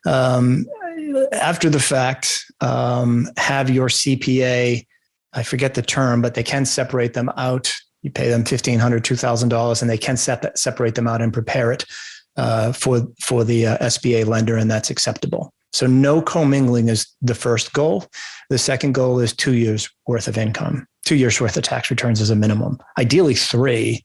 after the fact, have your CPA, I forget the term, but they can separate them out. You pay them $1,500, $2,000, and they can separate them out and prepare it for the SBA lender, and that's acceptable. So no commingling is the first goal. The second goal is 2 years worth of income. 2 years worth of tax returns is a minimum. Ideally 3,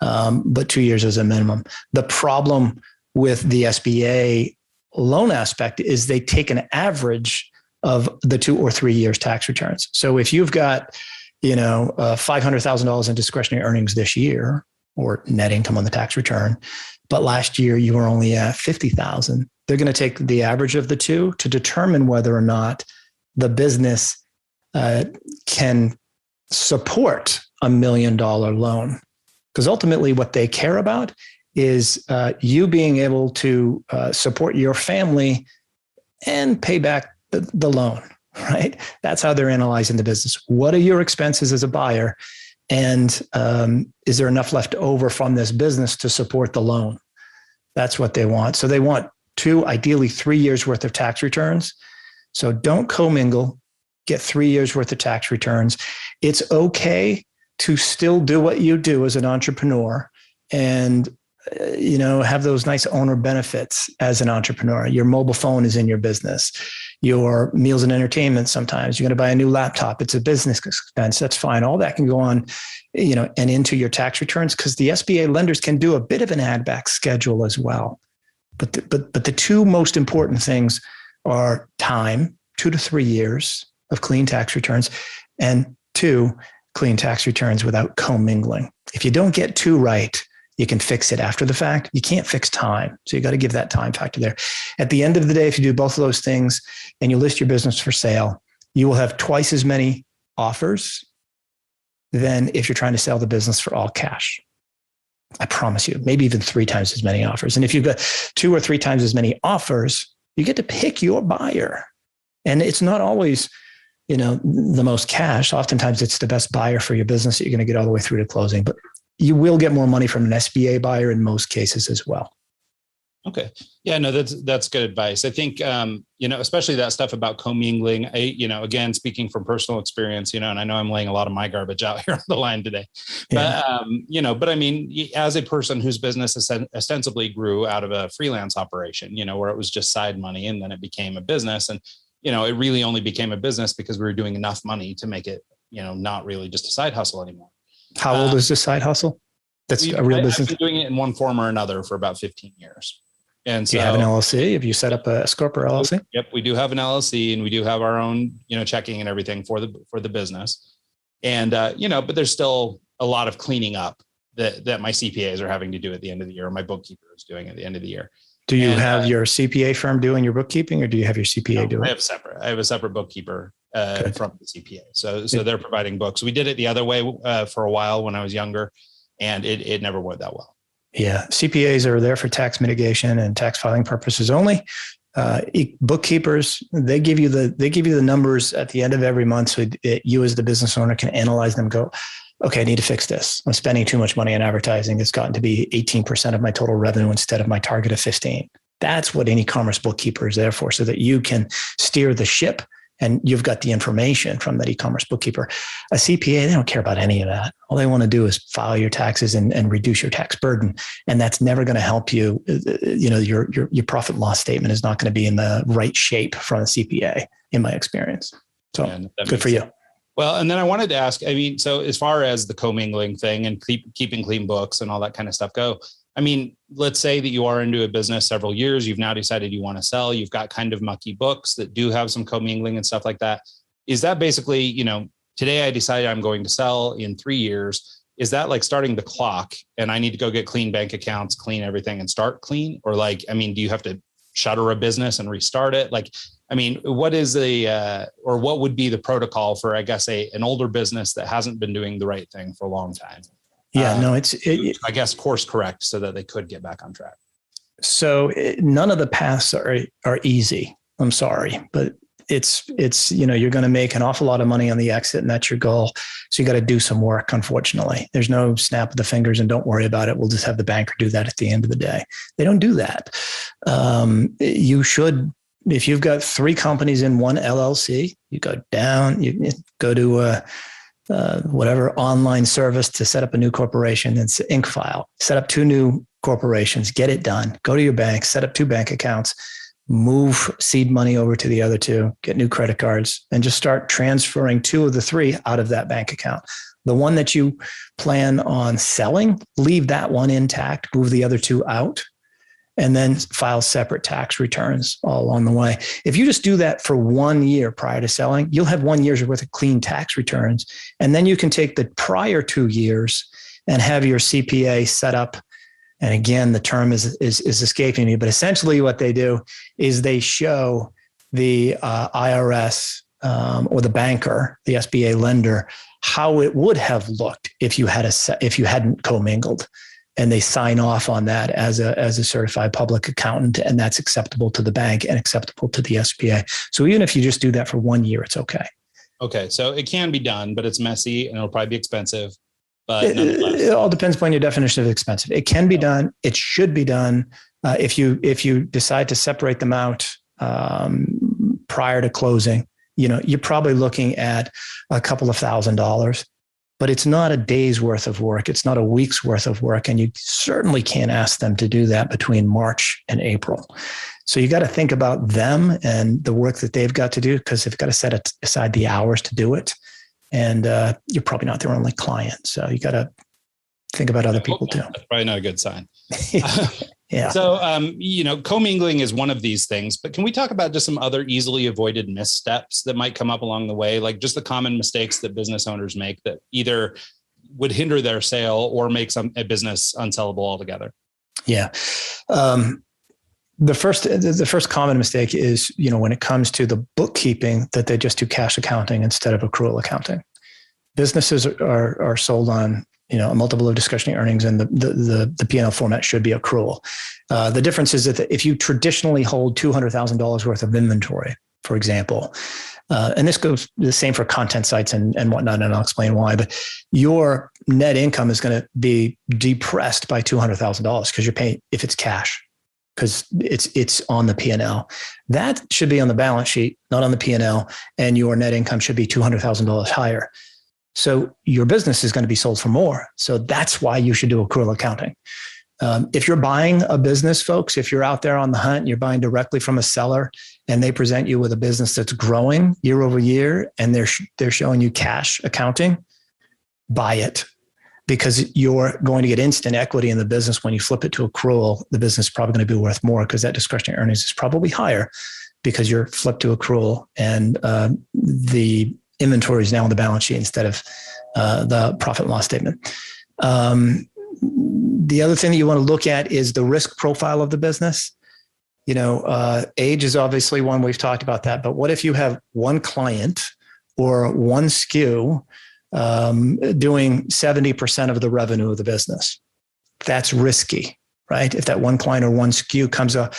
but 2 years is a minimum. The problem with the SBA loan aspect is they take an average of the 2 or 3 years tax returns. So if you've got, $500,000 in discretionary earnings this year, or net income on the tax return, but last year you were only at 50,000, they're going to take the average of the two to determine whether or not the business can support $1 million loan. Because ultimately what they care about is you being able to support your family and pay back the loan, right? That's how they're analyzing the business. What are your expenses as a buyer? And is there enough left over from this business to support the loan? That's what they want. So they want 2, ideally 3 years worth of tax returns. So don't commingle, get 3 years worth of tax returns. It's okay to still do what you do as an entrepreneur and have those nice owner benefits as an entrepreneur. Your mobile phone is in your business. Your meals and entertainment, sometimes you're going to buy a new laptop. It's a business expense. That's fine. All that can go on, and into your tax returns, because the SBA lenders can do a bit of an add back schedule as well. But the two most important things are time, 2 to 3 years of clean tax returns, and 2, clean tax returns without commingling. If you don't get 2 right, you can fix it after the fact. You can't fix time. So you got to give that time factor there. At the end of the day, if you do both of those things and you list your business for sale, you will have twice as many offers than if you're trying to sell the business for all cash. I promise you, maybe even 3 times as many offers. And if you've got 2 or 3 times as many offers, you get to pick your buyer. And it's not always, the most cash. Oftentimes it's the best buyer for your business that you're going to get all the way through to closing. But you will get more money from an SBA buyer in most cases as well. Okay. Yeah, no, that's good advice. I think, especially that stuff about commingling, again, speaking from personal experience, and I know I'm laying a lot of my garbage out here on the line today, but I mean, as a person whose business ostensibly grew out of a freelance operation, where it was just side money, and then it became a business, and, it really only became a business because we were doing enough money to make it, not really just a side hustle anymore. How old is this side hustle? That's a real business. I've been doing it in one form or another for about 15 years. And so, do you have an LLC? Have you set up a S corp or LLC? Yep, we do have an LLC, and we do have our own, checking and everything for the business. And but there's still a lot of cleaning up that my CPAs are having to do at the end of the year, or my bookkeeper is doing at the end of the year. Do you have your CPA firm doing your bookkeeping, or do you have your CPA doing it? I have a separate bookkeeper from the CPA. So they're providing books. We did it the other way for a while when I was younger, and it never went that well. Yeah. CPAs are there for tax mitigation and tax filing purposes only. Bookkeepers, they give you the numbers at the end of every month, so you as the business owner can analyze them, go, okay, I need to fix this. I'm spending too much money on advertising. It's gotten to be 18% of my total revenue instead of my target of 15. That's what an e-commerce bookkeeper is there for, so that you can steer the ship and you've got the information from that e-commerce bookkeeper. A CPA, they don't care about any of that. All they want to do is file your taxes and reduce your tax burden. And that's never going to help you. Your profit and loss statement is not going to be in the right shape from a CPA, in my experience. So good for you. Well, and then I wanted to ask, so as far as the commingling thing and keeping clean books and all that kind of stuff go, let's say that you are into a business several years, you've now decided you want to sell, you've got kind of mucky books that do have some commingling and stuff like that. Is that basically, today I decided I'm going to sell in 3 years. Is that like starting the clock and I need to go get clean bank accounts, clean everything and start clean? Or do you have to shutter a business and restart it? What is what would be the protocol for, I guess, an older business that hasn't been doing the right thing for a long time? Yeah, I guess course correct so that they could get back on track. So none of the paths are easy. I'm sorry, but it's, you're going to make an awful lot of money on the exit, and that's your goal. So you got to do some work. Unfortunately, there's no snap of the fingers and don't worry about it. We'll just have the banker do that at the end of the day. They don't do that. You should, if you've got 3 companies in one LLC, you go down, you go to whatever online service to set up a new corporation and Inc. file, set up 2 new corporations, get it done, go to your bank, set up 2 bank accounts, move seed money over to the other 2, get new credit cards, and just start transferring 2 of the 3 out of that bank account. The one that you plan on selling, leave that one intact, move the other 2 out, and then file separate tax returns all along the way. If you just do that for 1 year prior to selling, you'll have 1 year's worth of clean tax returns. And then you can take the prior 2 years and have your CPA set up. And again, the term is escaping me, but essentially what they do is they show the IRS or the banker, the SBA lender, how it would have looked if you hadn't commingled, and they sign off on that as a certified public accountant, and that's acceptable to the bank and acceptable to the SBA. So even if you just do that for 1 year, it's okay. Okay, so it can be done, but it's messy and it'll probably be expensive. But it all depends upon your definition of expensive. It can be done. It should be done. If you decide to separate them out prior to closing, you're probably looking at a couple of $1,000, but it's not a day's worth of work. It's not a week's worth of work. And you certainly can't ask them to do that between March and April. So you got to think about them and the work that they've got to do, because they've got to set aside the hours to do it. And you're probably not their only client. So you got to think about other people too. That's probably not a good sign. Yeah. So, commingling is one of these things, but can we talk about just some other easily avoided missteps that might come up along the way? Like just the common mistakes that business owners make that either would hinder their sale or make a business unsellable altogether. Yeah. The first common mistake is, when it comes to the bookkeeping, that they just do cash accounting instead of accrual accounting. Businesses are sold on, a multiple of discretionary earnings, and the P&L format should be accrual. The difference is that if you traditionally hold $200,000 worth of inventory, for example, and this goes the same for content sites and whatnot, and I'll explain why, but your net income is going to be depressed by $200,000 because you're paying, if it's cash, because it's on the P&L. That should be on the balance sheet, not on the P&L, and your net income should be $200,000 higher. So your business is going to be sold for more. So that's why you should do accrual accounting. If you're buying a business, folks, if you're out there on the hunt, you're buying directly from a seller, and they present you with a business that's growing year over year, and they're showing you cash accounting, buy it. Because you're going to get instant equity in the business. When you flip it to accrual, the business is probably going to be worth more because that discretionary earnings is probably higher because you're flipped to accrual, and the inventory is now on the balance sheet instead of the profit and loss statement. The other thing that you want to look at is the risk profile of the business. Age is obviously one. We've talked about that. But what if you have one client or one SKU doing 70% of the revenue of the business? That's risky, right? If that one client or one SKU comes up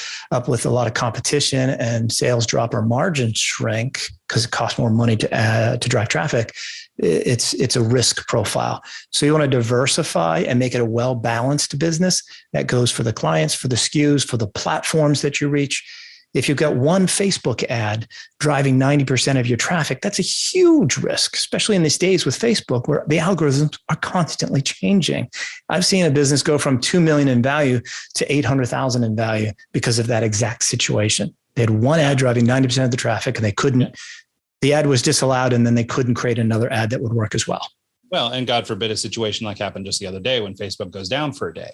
with a lot of competition and sales drop or margins shrink because it costs more money to drive traffic, it's a risk profile. So you want to diversify and make it a well-balanced business. That goes for the clients, for the SKUs, for the platforms that you reach. If you've got one Facebook ad driving 90% of your traffic, that's a huge risk, especially in these days with Facebook, where the algorithms are constantly changing. I've seen a business go from 2 million in value to 800,000 in value because of that exact situation. They had one ad driving 90% of the traffic, and they couldn't, the ad was disallowed, and then they couldn't create another ad that would work as well. Well, and God forbid a situation like happened just the other day when Facebook goes down for a day.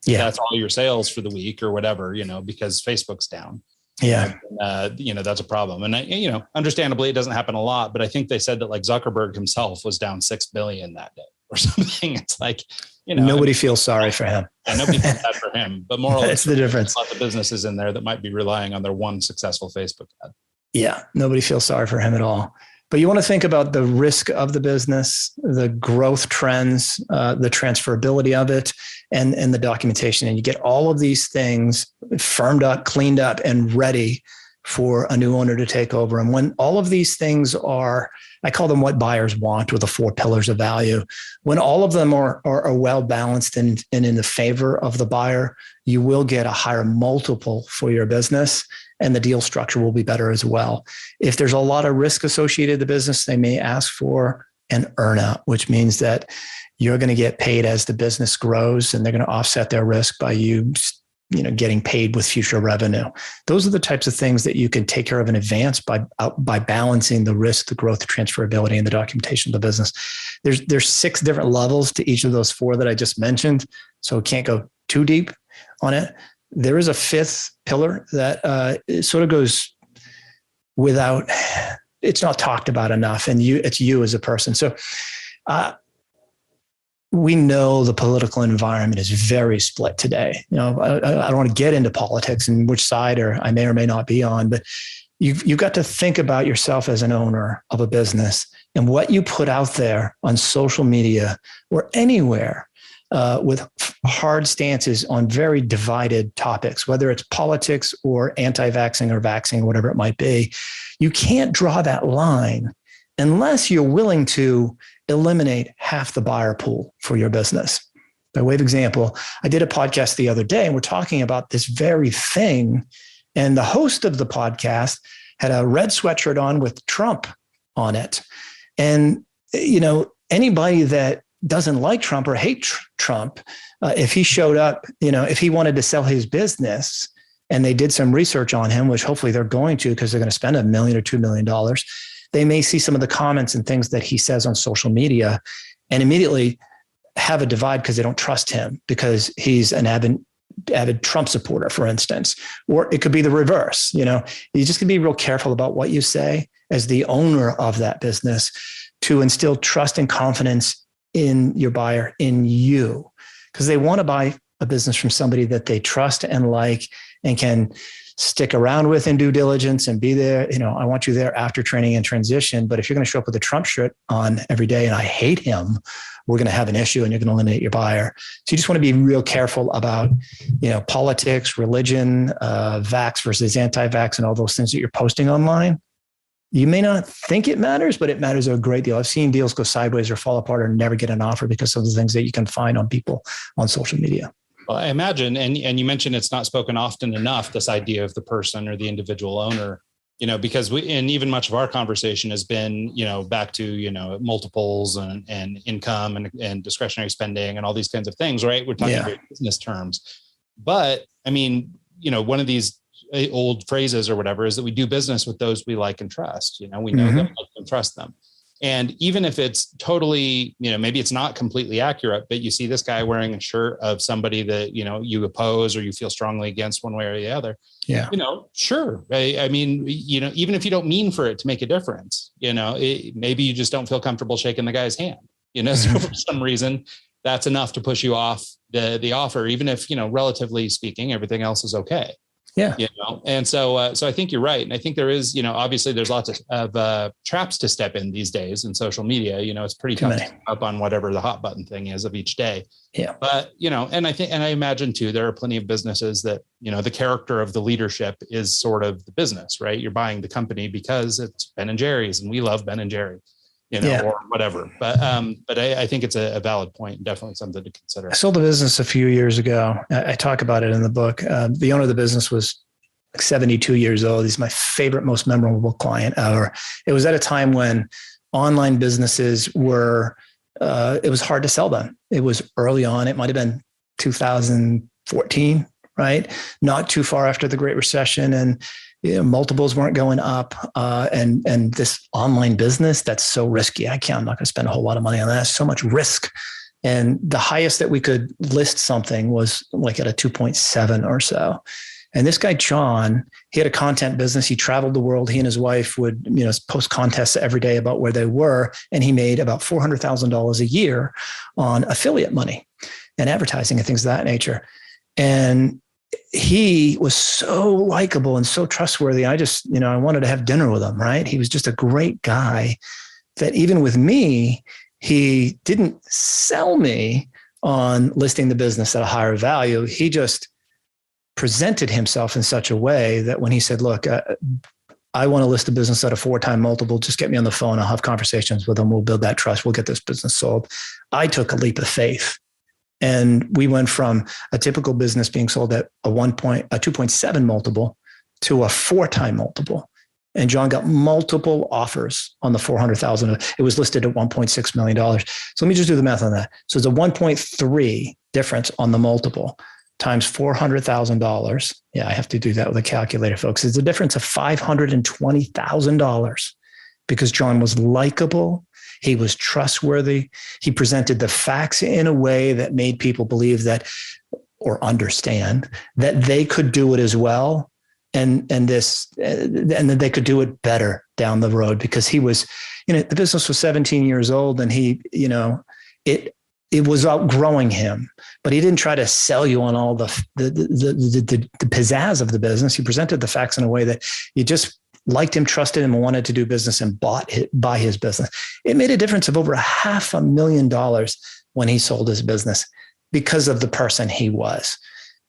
Yeah. That's all your sales for the week or whatever, because Facebook's down. Yeah. That's a problem. And, understandably, it doesn't happen a lot, but I think they said that like Zuckerberg himself was down 6 billion that day or something. It's like, nobody feels sorry for him. And nobody feels bad for him, but more or less, that's the difference. A lot of businesses in there that might be relying on their one successful Facebook ad. Yeah. Nobody feels sorry for him at all. But you want to think about the risk of the business, the growth trends, the transferability of it, and the documentation. And you get all of these things firmed up, cleaned up, and ready for a new owner to take over. And when all of these things are, I call them what buyers want, or the 4 pillars of value. When all of them are well balanced and in the favor of the buyer, you will get a higher multiple for your business, and the deal structure will be better as well. If there's a lot of risk associated with the business, they may ask for an earnout, which means that you're going to get paid as the business grows, and they're going to offset their risk by you getting paid with future revenue. Those are the types of things that you can take care of in advance by balancing the risk, the growth, the transferability, and the documentation of the business. There's 6 different levels to each of those 4 that I just mentioned, so we can't go too deep on it. There is a 5th pillar that it sort of goes without, it's not talked about enough, and it's you as a person. So we know the political environment is very split today. I don't want to get into politics and which side I may or may not be on, but you've got to think about yourself as an owner of a business and what you put out there on social media or anywhere with hard stances on very divided topics, whether it's politics or anti-vaxxing or vaxxing, whatever it might be. You can't draw that line unless you're willing to eliminate half the buyer pool for your business. By way of example, I did a podcast the other day and we're talking about this very thing. And the host of the podcast had a red sweatshirt on with Trump on it. And, anybody that doesn't like Trump or hate Trump, if he showed up, if he wanted to sell his business and they did some research on him, which hopefully they're going to, because they're going to spend $1 million or $2 million, they may see some of the comments and things that he says on social media and immediately have a divide because they don't trust him because he's an avid Trump supporter, for instance. Or it could be the reverse. You just can be real careful about what you say as the owner of that business to instill trust and confidence in your buyer, in you, because they want to buy a business from somebody that they trust and like and can stick around with in due diligence and be there. I want you there after training and transition. But if you're going to show up with a Trump shirt on every day and I hate him, we're going to have an issue and you're going to eliminate your buyer. So you just want to be real careful about, politics, religion, vax versus anti-vax and all those things that you're posting online. You may not think it matters, but it matters a great deal. I've seen deals go sideways or fall apart or never get an offer because of the things that you can find on people on social media. Well, I imagine, and you mentioned it's not spoken often enough, this idea of the person or the individual owner, because and even much of our conversation has been, back to, multiples and income and discretionary spending and all these kinds of things, right? We're talking about business terms. But I mean, one of these old phrases or whatever is that we do business with those we like and trust. We know them, like and trust them. And even if it's totally, maybe it's not completely accurate, but you see this guy wearing a shirt of somebody that, you oppose or you feel strongly against one way or the other. Yeah. Sure. I mean, even if you don't mean for it to make a difference, maybe you just don't feel comfortable shaking the guy's hand, so for some reason that's enough to push you off the offer, even if, relatively speaking, everything else is okay. Yeah. And so I think you're right. And I think there is, obviously there's lots of traps to step in these days in social media. It's pretty tough to keep up on whatever the hot button thing is of each day. Yeah. But, and I imagine too, there are plenty of businesses that, the character of the leadership is sort of the business, right? You're buying the company because it's Ben and Jerry's and we love Ben and Jerry. Or whatever. But I think it's a valid point and definitely something to consider. I sold a business a few years ago. I talk about it in the book. The owner of the business was 72 years old. He's my favorite, most memorable client ever. It was at a time when online businesses were, it was hard to sell them. It was early on. It might've been 2014, right? Not too far after the Great Recession. And multiples weren't going up, and this online business that's so risky. I'm not going to spend a whole lot of money on that. So much risk, and the highest that we could list something was like at a 2.7 or so. And this guy John, he had a content business. He traveled the world. He and his wife would post contests every day about where they were, and he made about $400,000 a year on affiliate money and advertising and things of that nature. And he was so likable and so trustworthy. I wanted to have dinner with him, right? He was just a great guy that even with me, he didn't sell me, on listing the business at a higher value. He just presented himself in such a way that when he said, look, I want to list a business at a 4-time multiple, just get me on the phone. I'll have conversations with them. We'll build that trust. We'll get this business sold. I took a leap of faith. And we went from a typical business being sold at a 2.7 multiple to a 4-time multiple. And John got multiple offers on the $400,000. It was listed at $1.6 million. So let me just do the math on that. So it's a 1.3 difference on the multiple times $400,000. Yeah, I have to do that with a calculator, folks. It's a difference of $520,000 because John was likable. He was trustworthy. He presented the facts in a way that made people believe that, or understand that they could do it as well. And that they could do it better down the road because he was, the business was 17 years old and he, it was outgrowing him, but he didn't try to sell you on all the pizzazz of the business. He presented the facts in a way that you just liked him, trusted him, and wanted to do business and buy his business. It made a difference of over $500,000 when he sold his business because of the person he was.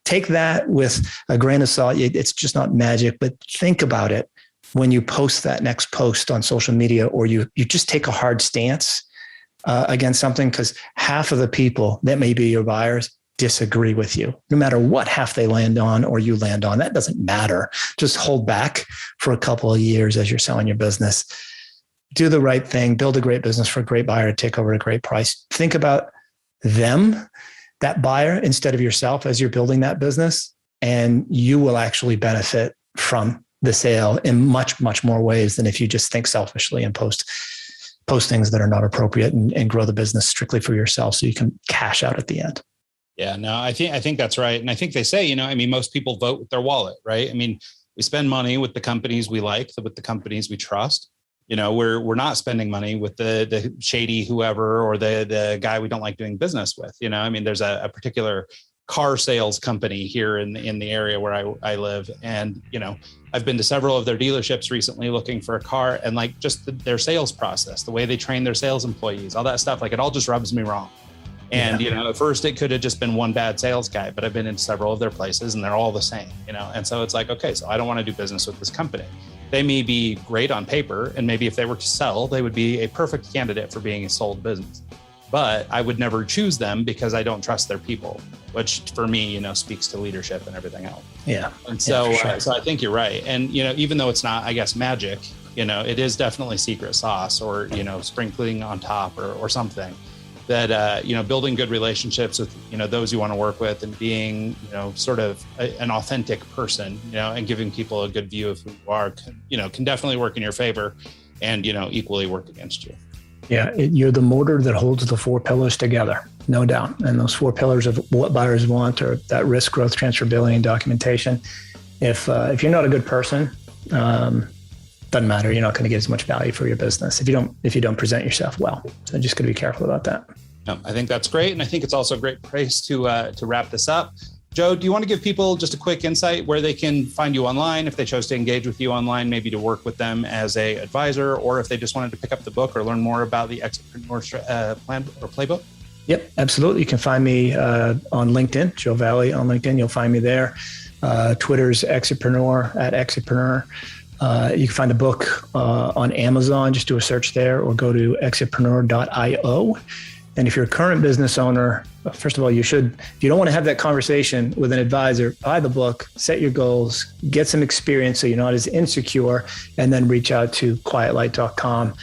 Take that with a grain of salt. It's just not magic, but think about it when you post that next post on social media, or you just take a hard stance against something, because half of the people that may be your buyers disagree with you, no matter what half they land on or you land on. That doesn't matter. Just hold back for a couple of years as you're selling your business. Do the right thing, build a great business for a great buyer to take over at a great price. Think about them, that buyer, instead of yourself as you're building that business, and you will actually benefit from the sale in much, much more ways than if you just think selfishly and post things that are not appropriate and grow the business strictly for yourself so you can cash out at the end. Yeah, no, I think that's right. And I think they say, most people vote with their wallet, right? We spend money with the companies we like, with the companies we trust. We're not spending money with the shady whoever or the guy we don't like doing business with. There's a particular car sales company here in the area where I live, and I've been to several of their dealerships recently looking for a car, and their sales process, the way they train their sales employees, all that stuff, it all just rubs me wrong. And at first it could have just been one bad sales guy, but I've been in several of their places and they're all the same. And so it's okay, so I don't want to do business with this company. They may be great on paper, and maybe if they were to sell, they would be a perfect candidate for being a sold business. But I would never choose them because I don't trust their people, which for me, speaks to leadership and everything else. Yeah. And so, so I think you're right. And, even though it's not, I guess, magic, it is definitely secret sauce or, sprinkling on top or something that, building good relationships with, those you want to work with, and being, sort of an authentic person, and giving people a good view of who you are, can definitely work in your favor and, equally work against you. Yeah. You're the motor that holds the 4 pillars together, no doubt. And those 4 pillars of what buyers want are that risk, growth, transferability, and documentation. If you're not a good person, doesn't matter. You're not going to get as much value for your business if you don't present yourself well. So just got to be careful about that. No, I think that's great. And I think it's also a great place to wrap this up. Joe, do you want to give people just a quick insight where they can find you online if they chose to engage with you online, maybe to work with them as a advisor, or if they just wanted to pick up the book or learn more about the EXITpreneur plan or playbook? Yep, absolutely. You can find me on LinkedIn, Joe Valley on LinkedIn. You'll find me there. Twitter's EXITpreneur at EXITpreneur. You can find the book on Amazon. Just do a search there, or go to exitpreneur.io. And if you're a current business owner, first of all, if you don't want to have that conversation with an advisor, buy the book, set your goals, get some experience so you're not as insecure, and then reach out to quietlight.com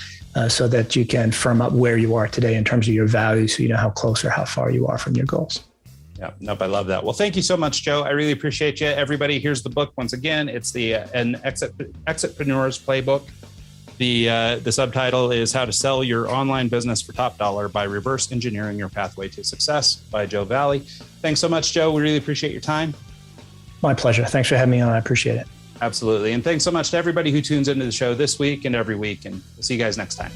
so that you can firm up where you are today in terms of your value, so you know how close or how far you are from your goals. Yeah, nope, I love that. Well, thank you so much, Joe. I really appreciate you. Everybody, here's the book once again. It's an EXITpreneur's Playbook. The subtitle is How to Sell Your Online Business for Top Dollar by Reverse Engineering Your Pathway to Success by Joe Valley. Thanks so much, Joe. We really appreciate your time. My pleasure. Thanks for having me on. I appreciate it. Absolutely. And thanks so much to everybody who tunes into the show this week and every week. And we'll see you guys next time.